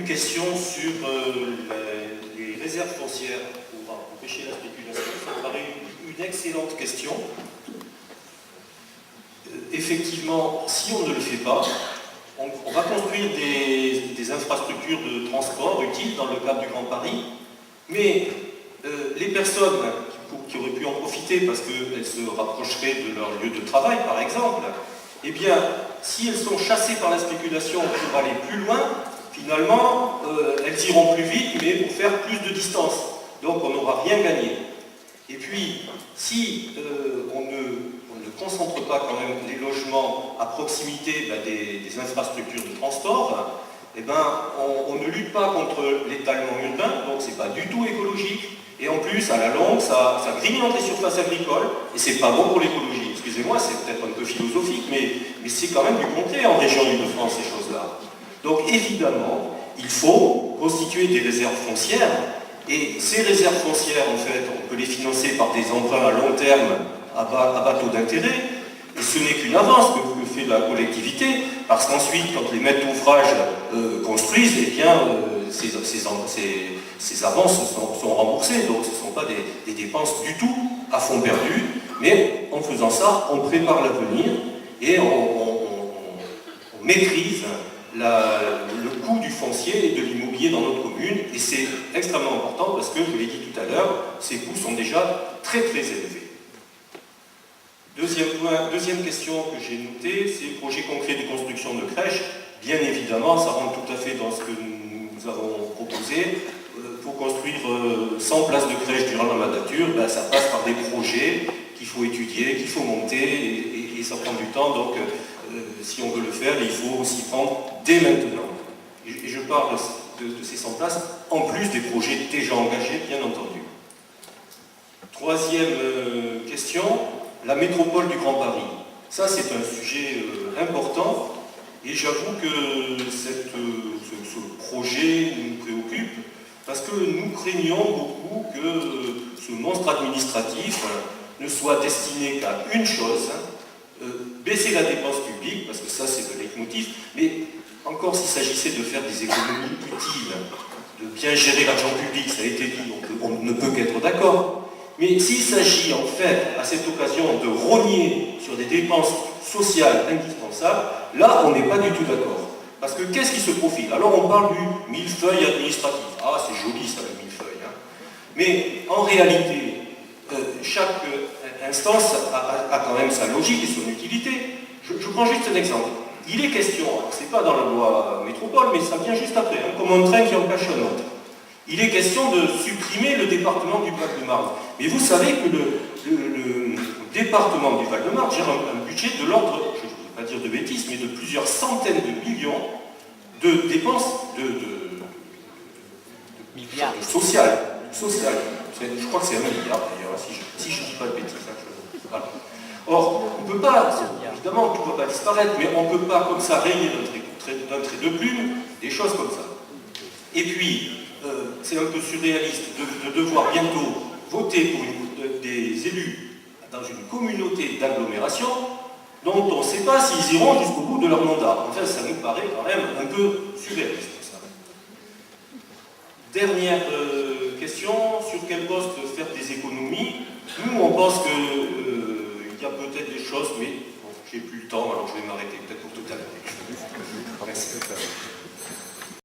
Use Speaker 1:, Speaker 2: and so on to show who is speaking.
Speaker 1: question sur les réserves foncières pour empêcher la spéculation. Ça me paraît une excellente question. Effectivement, si on ne le fait pas, on va construire des infrastructures de transport utiles dans le cadre du Grand Paris, mais les personnes qui auraient pu en profiter parce qu'elles se rapprocheraient de leur lieu de travail, par exemple, eh bien, si elles sont chassées par la spéculation pour aller plus loin, finalement, elles iront plus vite, mais pour faire plus de distance. Donc, on n'aura rien gagné. Et puis, si on ne concentre pas quand même les logements à proximité des infrastructures de transport, eh ben, on ne lutte pas contre l'étalement urbain, donc c'est pas du tout écologique. Et en plus, à la longue, ça grignote les surfaces agricoles, et c'est pas bon pour l'écologie. Excusez-moi, c'est peut-être un peu philosophique, mais c'est quand même du concret en région Île-de-France, ces choses-là. Donc évidemment, il faut constituer des réserves foncières, et ces réserves foncières, en fait, on peut les financer par des emprunts à long terme à bas taux d'intérêt, et ce n'est qu'une avance que fait la collectivité, parce qu'ensuite, quand les maîtres d'ouvrage construisent, eh bien, ces avances sont remboursées, donc ce ne sont pas des dépenses du tout à fond perdu, mais en faisant ça, on prépare l'avenir et on maîtrise le coût du foncier et de l'immobilier dans notre commune, et c'est extrêmement important parce que, je l'ai dit tout à l'heure, ces coûts sont déjà très très élevés. Deuxième question que j'ai notée, c'est le projet concret de construction de crèches. Bien évidemment, ça rentre tout à fait dans ce que nous avons proposé. Pour construire 100 places de crèche durant la mandature, ben, ça passe par des projets qu'il faut étudier, qu'il faut monter, et ça prend du temps. Donc, si on veut le faire, il faut s'y prendre dès maintenant. Et je parle de ces 100 places, en plus des projets déjà engagés, bien entendu. Troisième question, la métropole du Grand Paris. Ça, c'est un sujet important, et j'avoue que ce projet nous préoccupe, parce que nous craignons beaucoup que ce monstre administratif ne soit destiné qu'à une chose, baisser la dépense publique, parce que ça c'est le leitmotiv, mais encore s'il s'agissait de faire des économies utiles, de bien gérer l'argent public, ça a été dit, on ne peut qu'être d'accord. Mais s'il s'agit en fait, à cette occasion, de rogner sur des dépenses sociales indispensables, là on n'est pas du tout d'accord. Parce que qu'est-ce qui se profile? Alors on parle du millefeuille administratif. Ah, c'est joli ça, le millefeuille. Hein. Mais en réalité, chaque instance a quand même sa logique et son utilité. Je prends juste un exemple. Il est question, c'est pas dans la loi métropole, mais ça vient juste après, hein, comme un train qui en cache un autre. Il est question de supprimer le département du Val-de-Marne. Mais vous savez que le département du Val-de-Marne gère un budget de l'ordre, je ne vais pas dire de bêtises, mais de plusieurs centaines de millions de dépenses sociales. Je crois que c'est 1 milliard d'ailleurs, si je ne dis pas de bêtises. Voilà. Or, on ne peut pas, évidemment, tout ne va pas disparaître, mais on ne peut pas comme ça rayer d'un trait de plume des choses comme ça. Et puis, c'est un peu surréaliste de devoir bientôt voter pour des élus dans une communauté d'agglomération dont on ne sait pas s'ils iront jusqu'au bout de leur mandat. Enfin, ça nous paraît quand même un peu surréaliste, ça. Dernière question, sur quel poste faire des économies? Nous, on pense qu'il y a peut-être des choses, mais bon, j'ai plus le temps, alors je vais m'arrêter peut-être pour tout à l'heure.